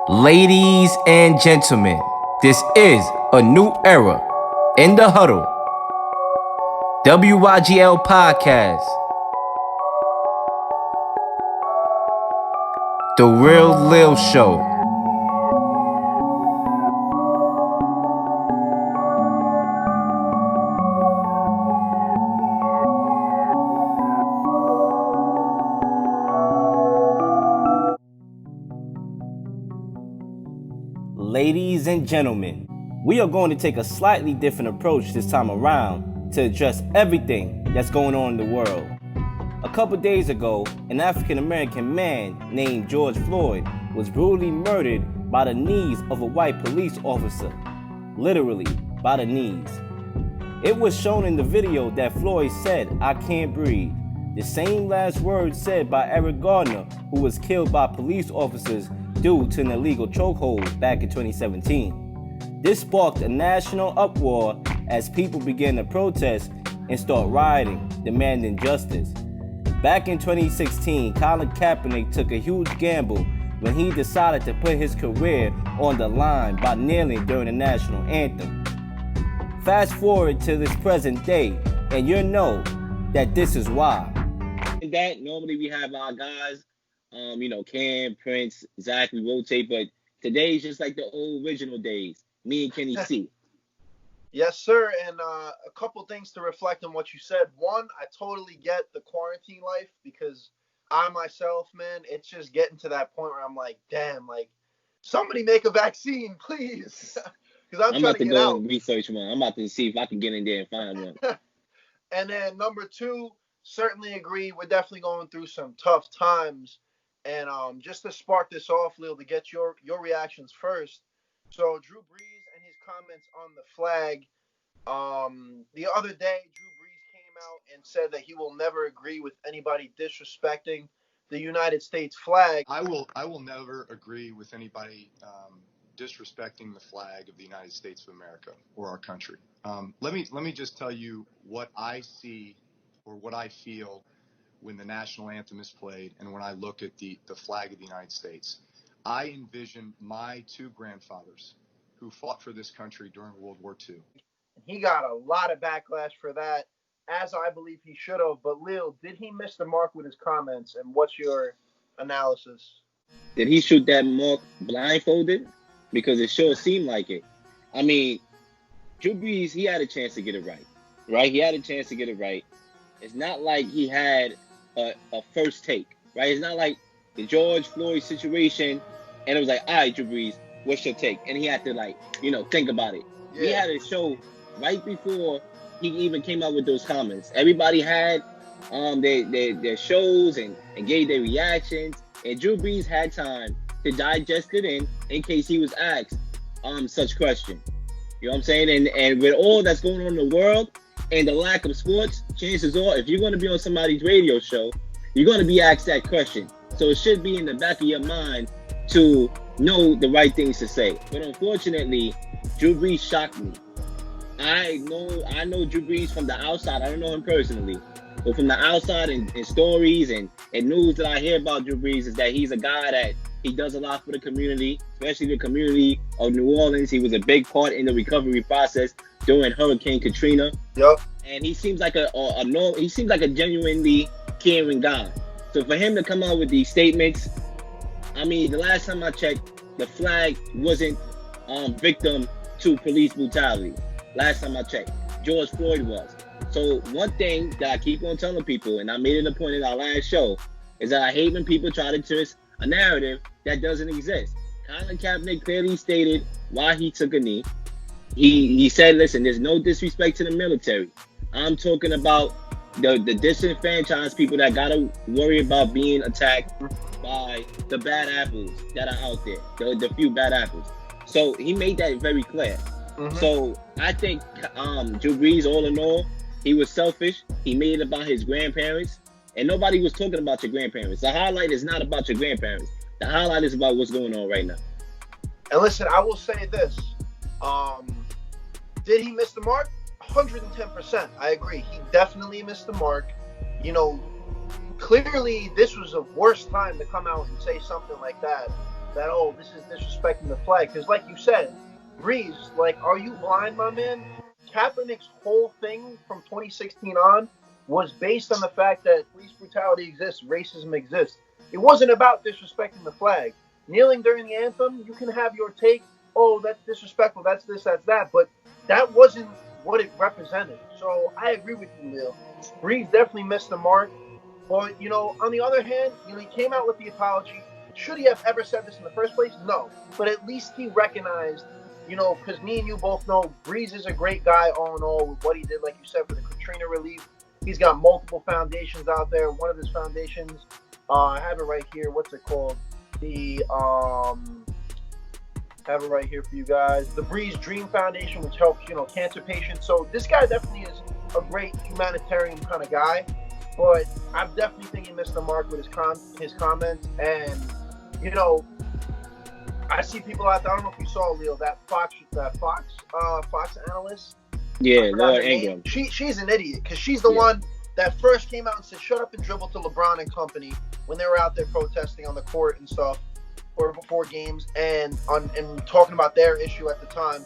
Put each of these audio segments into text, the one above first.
Ladies and gentlemen, this is a new era in the Huddle. WYGL Podcast. The Real Leel Show. Ladies and gentlemen, we are going to take a slightly different approach this time around to address everything that's going on in the world. A couple days ago, an African American man named George Floyd was brutally murdered by the knees of a white police officer. Literally, by the knees. It was shown in the video that Floyd said, "I can't breathe." The same last words said by Eric Garner, who was killed by police officers due to an illegal chokehold back in 2017. This sparked a national uproar as people began to protest and start rioting, demanding justice. Back in 2016, Colin Kaepernick took a huge gamble when he decided to put his career on the line by kneeling during the National Anthem. Fast forward to this present day, and you know that this is why. That normally we have our guys, Cam, Prince, Zach, we rotate, but today's just like the old original days. Me and Kenny C. Yes, sir. And a couple things to reflect on what you said. One, I totally get the quarantine life because I myself, man, it's just getting to that point where I'm like, damn, like somebody make a vaccine, please. Because I'm trying about to to get go out. and research one. I'm about to see if I can get in there and find one. And then number two, certainly agree. We're definitely going through some tough times. And just to spark this off, Leel, to get your reactions first. So Drew Brees and his comments on the flag. The other day, Drew Brees came out and said that he will never agree with anybody disrespecting the United States flag. I will never agree with anybody disrespecting the flag of the United States of America or our country. Let me just tell you what I see or what I feel when the national anthem is played and when I look at the flag of the United States. I envision my two grandfathers who fought for this country during World War II. He got a lot of backlash for that, as I believe he should have. But Leel, did he miss the mark with his comments? And what's your analysis? Did he shoot that mark blindfolded? Because it sure seemed like it. I mean, Drew Brees, he had a chance to get it right? He had a chance to get it right. It's not like he had a first take, right? It's not like the George Floyd situation, and it was like, all right, Drew Brees, what's your take? And he had to, think about it. Yeah. He had a show right before he even came out with those comments. Everybody had their shows and gave their reactions, and Drew Brees had time to digest it in case he was asked such question. You know what I'm saying? And with all that's going on in the world and the lack of sports, chances are, if you're going to be on somebody's radio show, you're going to be asked that question. So it should be in the back of your mind to know the right things to say. But unfortunately, Drew Brees shocked me. I know Drew Brees from the outside. I don't know him personally. But from the outside and stories and news that I hear about Drew Brees is that he's a guy that he does a lot for the community, especially the community of New Orleans. He was a big part in the recovery process during Hurricane Katrina. Yep. And he seems like a genuinely caring guy. So for him to come out with these statements, I mean, the last time I checked, the flag wasn't victim to police brutality. Last time I checked, George Floyd was. So one thing that I keep on telling people, and I made it a point in our last show, is that I hate when people try to twist a narrative that doesn't exist. Colin Kaepernick clearly stated why he took a knee. He said, listen, there's no disrespect to the military. I'm talking about the disenfranchised people that gotta worry about being attacked by the bad apples that are out there, the few bad apples. So he made that very clear. Mm-hmm. So I think Drew Brees, all in all, he was selfish. He made it about his grandparents, and nobody was talking about your grandparents. The highlight is not about your grandparents. The highlight is about what's going on right now. And listen, I will say this. Did he miss the mark? 110%. I agree. He definitely missed the mark. Clearly this was the worst time to come out and say something like that. that, oh, this is disrespecting the flag. Because like you said, Breeze, like, are you blind, my man? Kaepernick's whole thing from 2016 on was based on the fact that police brutality exists, racism exists. It wasn't about disrespecting the flag. Kneeling during the anthem, you can have your take, oh, that's disrespectful, that's this, that's that, but that wasn't what it represented. So I agree with you, Leel. Breeze definitely missed the mark. But, on the other hand, he came out with the apology. Should he have ever said this in the first place? No. But at least he recognized, because me and you both know Breeze is a great guy all in all with what he did, like you said, for the Katrina relief. He's got multiple foundations out there. One of his foundations, I have it right here. What's it called? Have it right here for you guys. The Breeze Dream Foundation, which helps, cancer patients. So this guy definitely is a great humanitarian kind of guy. But I definitely think he missed the mark with his comments. And, I see people out there. I don't know if you saw, Leel, that Fox analyst. Yeah, Laura Ingraham. She's an idiot because she's the one that first came out and said, shut up and dribble to LeBron and company when they were out there protesting on the court and stuff or before games and talking about their issue at the time.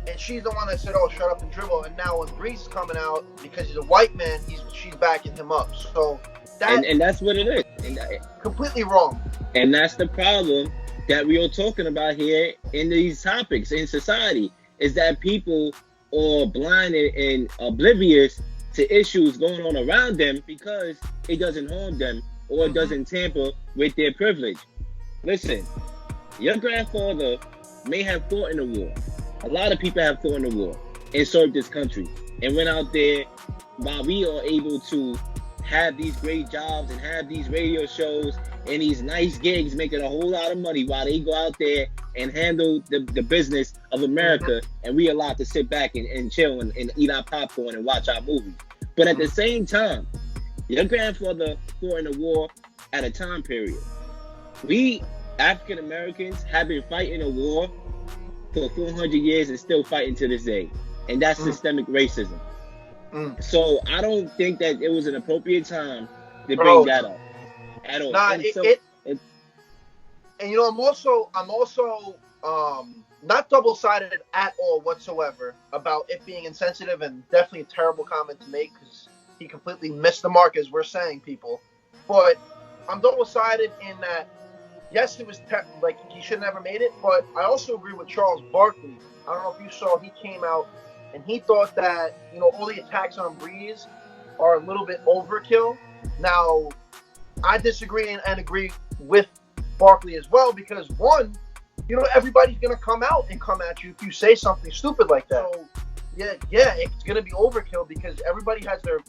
And she's the one that said, oh, shut up and dribble. And now when Breeze is coming out, because he's a white man, she's backing him up. So and that's what it is. And completely wrong. And that's the problem that we are talking about here in these topics in society, is that people are blind and oblivious to issues going on around them because it doesn't harm them or it doesn't tamper with their privilege. Listen, your grandfather may have fought in the war. A lot of people have fought in the war and served this country and went out there while we are able to have these great jobs and have these radio shows and these nice gigs making a whole lot of money while they go out there and handle the business of America, and we allowed to sit back and chill and eat our popcorn and watch our movies. But at the same time, your grandfather fought in the war at a time period. We African Americans have been fighting a war for 400 years and still fighting to this day, and that's systemic racism. So I don't think that it was an appropriate time to bring that up at all. Nah, and I'm also not double-sided at all whatsoever about it being insensitive, and definitely a terrible comment to make because he completely missed the mark, as we're saying, people. But I'm double-sided in that, yes, it was like he should have never made it, but I also agree with Charles Barkley. I don't know if you saw, he came out and he thought that, all the attacks on Breeze are a little bit overkill. Now, I disagree and agree with Barkley as well because, one, everybody's going to come out and come at you if you say something stupid like that. So, yeah, it's going to be overkill because everybody has their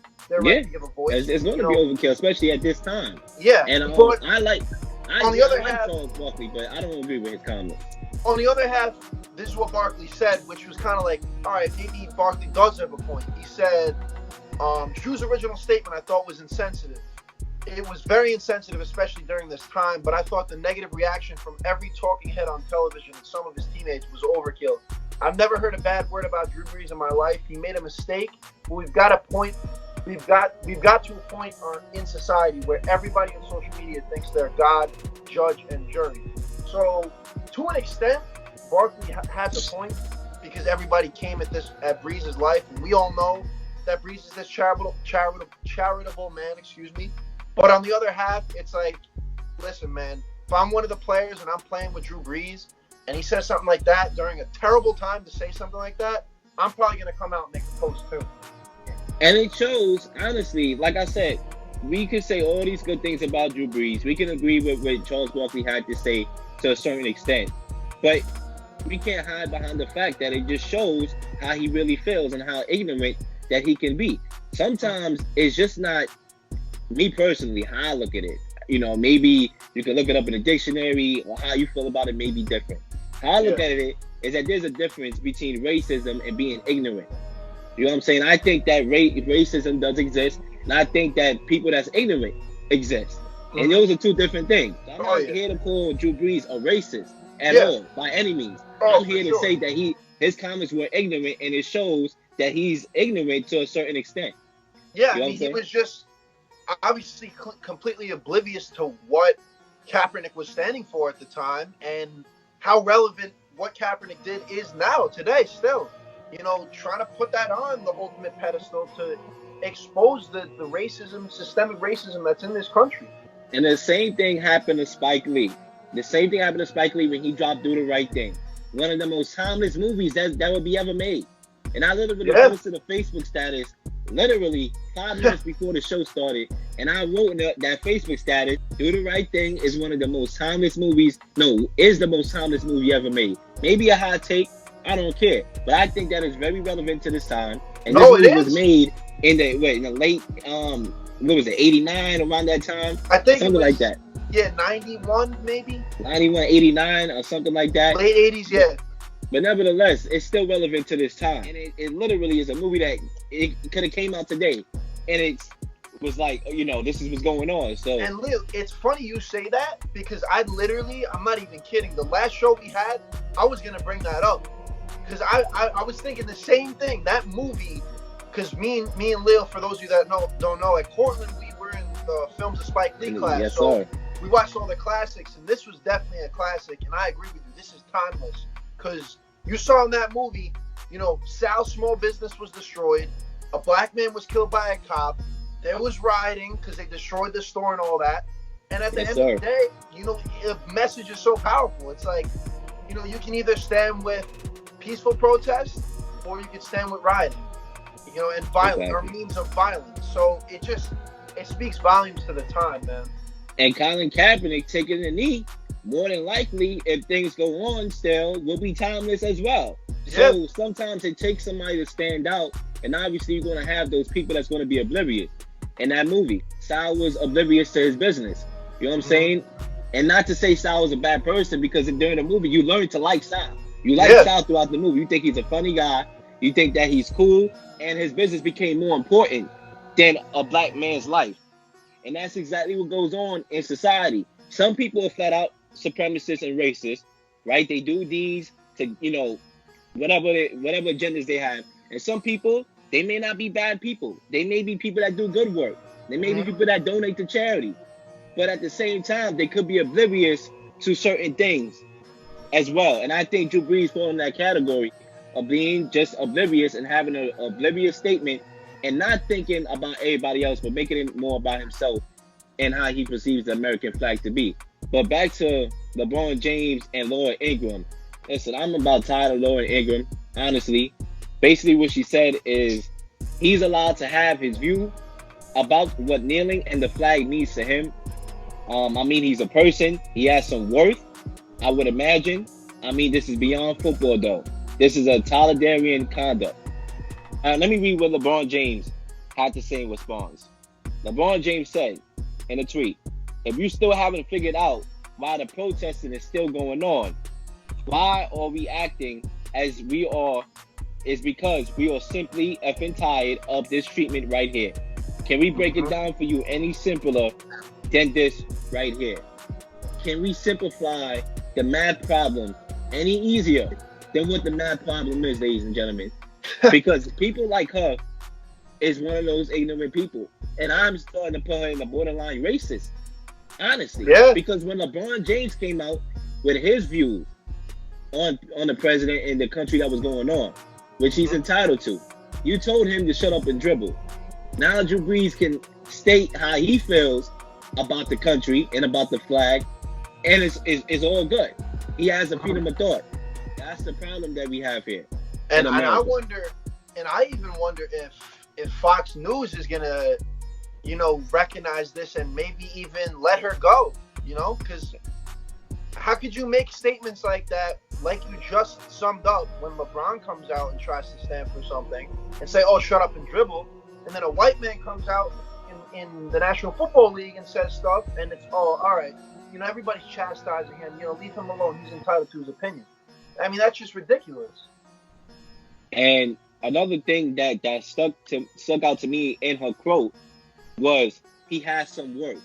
right to give a voice. It's going to be overkill, especially at this time. Yeah. And but I like half, Charles Barkley, but I don't agree with his comments. On the other half, this is what Barkley said, which was kind of like, all right, maybe Barkley does have a point. He said, Drew's original statement I thought was insensitive. It was very insensitive, especially during this time, but I thought the negative reaction from every talking head on television and some of his teammates was overkill. I've never heard a bad word about Drew Brees in my life. He made a mistake, but we've got to a point in society where everybody on social media thinks they're God, judge, and jury. So, to an extent, Barkley has a point because everybody came at Breeze's life, and we all know that Breeze is this charitable man. But on the other half, it's like, listen, man, if I'm one of the players and I'm playing with Drew Brees, and he says something like that during a terrible time to say something like that, I'm probably going to come out and make a post too. And it shows, honestly, like I said, we could say all these good things about Drew Brees. We can agree with what Charles Barkley had to say to a certain extent. But we can't hide behind the fact that it just shows how he really feels and how ignorant that he can be. Sometimes it's just not, me personally, how I look at it. Maybe you can look it up in a dictionary, or how you feel about it may be different. How I look at it is that there's a difference between racism and being ignorant. You know what I'm saying? I think that racism does exist, and I think that people that's ignorant exist. And those are two different things. I'm not here to call Drew Brees a racist at all, by any means. I'm here to say that his comments were ignorant, and it shows that he's ignorant to a certain extent. Yeah, he was just obviously completely oblivious to what Kaepernick was standing for at the time, and how relevant what Kaepernick did is now, today, still. Trying to put that on the ultimate pedestal to expose the racism, systemic racism that's in this country. And the same thing happened to Spike Lee. The same thing happened to Spike Lee when he dropped Do the Right Thing. One of the most timeless movies that would be ever made. And I literally posted a Facebook status literally 5 minutes before the show started. And I wrote in that Facebook status, Do the Right Thing is one of the most timeless movies. No, is the most timeless movie ever made. Maybe a hot take. I don't care. But I think that is very relevant to this time. And this movie was made in the late, what was it, 89, around that time? I think something like that. Yeah, 91 maybe? 91, 89 or something like that. Late 80s, yeah. But nevertheless, it's still relevant to this time. And it literally is a movie that it could have came out today. And it was like, this is what's going on. So. And Leel, it's funny you say that because I'm not even kidding. The last show we had, I was going to bring that up. Because I was thinking the same thing. That movie, because me and Leel, for those of you that don't know, at Cortland, we were in the Films of Spike Lee class. Yes, so sir. We watched all the classics, and this was definitely a classic. And I agree with you. This is timeless. Because you saw in that movie, Sal's small business was destroyed. A black man was killed by a cop. There was rioting because they destroyed the store and all that. And at the end of the day, the message is so powerful. It's like, you can either stand with peaceful protest or you can stand with rioting, and violence or means of violence. So it speaks volumes to the time, man. And Colin Kaepernick taking a knee, more than likely, if things go on still, will be timeless as well. So sometimes it takes somebody to stand out, and obviously you're going to have those people that's going to be oblivious. In that movie, Sal was oblivious to his business. You know what I'm saying? And not to say Sal was a bad person, because during the movie, you learn to like Sal. You like Sal throughout the movie. You think he's a funny guy. You think that he's cool. And his business became more important than a black man's life. And that's exactly what goes on in society. Some people are flat out supremacists and racist, right? They do these to, whatever agendas they have. And some people, they may not be bad people. They may be people that do good work. They may be people that donate to charity. But at the same time, they could be oblivious to certain things as well. And I think Drew Brees falls in that category of being just oblivious and having an oblivious statement and not thinking about everybody else, but making it more about himself and how he perceives the American flag to be. But back to LeBron James and Laura Ingraham. Listen, I'm about tired of Laura Ingraham, honestly. Basically what she said is he's allowed to have his view about what kneeling and the flag means to him. He's a person. He has some worth, I would imagine. This is beyond football, though. This is a totalitarian conduct. Let me read what LeBron James had to say in response. LeBron James said in a tweet, "If you still haven't figured out why the protesting is still going on, why are we acting as we are, is because we are simply effing tired of this treatment right here. Can we break it down for you any simpler than this right here? Can we simplify the math problem any easier than what the math problem is, ladies and gentlemen?" Because people like her is one of those ignorant people. And I'm starting to put her in the borderline racist, honestly. Because when LeBron James came out with his views on the president and the country that was going on, which he's entitled to, you told him to shut up and dribble. Now Drew Brees can state how he feels about the country and about the flag, and it's all good. He has a freedom of thought. That's the problem that we have here. And I wonder, and I even wonder if Fox News is gonna, recognize this and maybe even let her go, because how could you make statements like that, like you just summed up, when LeBron comes out and tries to stand for something and say, "Oh, shut up and dribble," and then a white man comes out in the National Football League and says stuff, and it's, "Oh, all right, everybody's chastising him, leave him alone, he's entitled to his opinion." That's just ridiculous. And another thing that stuck out to me in her quote was, he has some worth.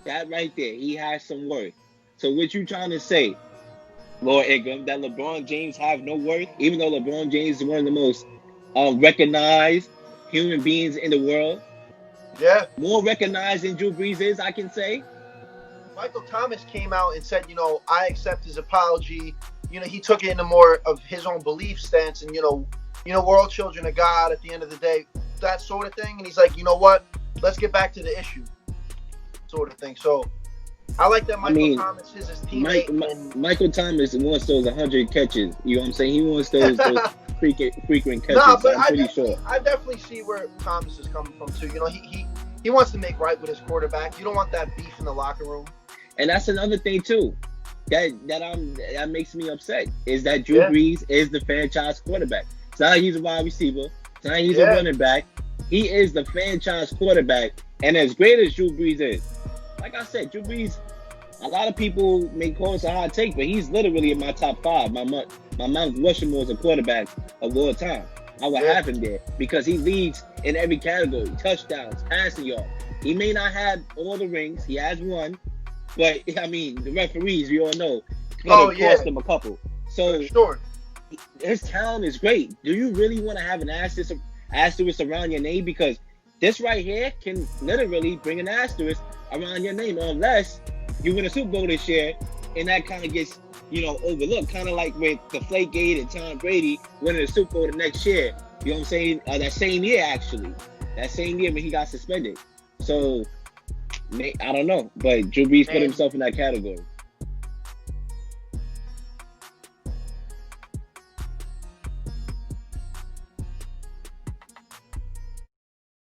That right there, he has some worth. So what you trying to say, Lord Ingram, that LeBron James have no worth, even though LeBron James is one of the most recognized human beings in the world? Yeah. More recognized than Drew Brees is, I can say. Michael Thomas came out and said, I accept his apology. He took it in a more of his own belief stance, and we're all children of God at the end of the day, that sort of thing. And he's like, you know what? Let's get back to the issue, sort of thing. So I like that Michael Thomas is his teammate. Michael Thomas wants those 100 catches. You know what I'm saying? He wants those frequent catches. Nah, but I'm pretty sure. I definitely see where Thomas is coming from too. He wants to make right with his quarterback. You don't want that beef in the locker room. And that's another thing too, that makes me upset, is that Drew Brees is the franchise quarterback. It's not like he's a wide receiver. It's not like he's a running back. He is the franchise quarterback. And as great as Drew Brees is, like I said, Drew Brees, a lot of people may call this a hot take, but he's literally in my top 5. My Mount Rushmore is a quarterback of all time. I would have him there because he leads in every category: touchdowns, passing yards. He may not have all the rings. He has one. But, I mean, the referees, we all know, cost him a couple. So, sure. His talent is great. Do you really want to have an asterisk around your name? Because this right here can literally bring an asterisk around your name, unless you win a Super Bowl this year, and that kind of gets, overlooked. Kind of like with Deflategate and Tom Brady winning the Super Bowl the next year. You know what I'm saying? That same year, actually. That same year when he got suspended. So, I don't know, but Drew Brees put himself in that category.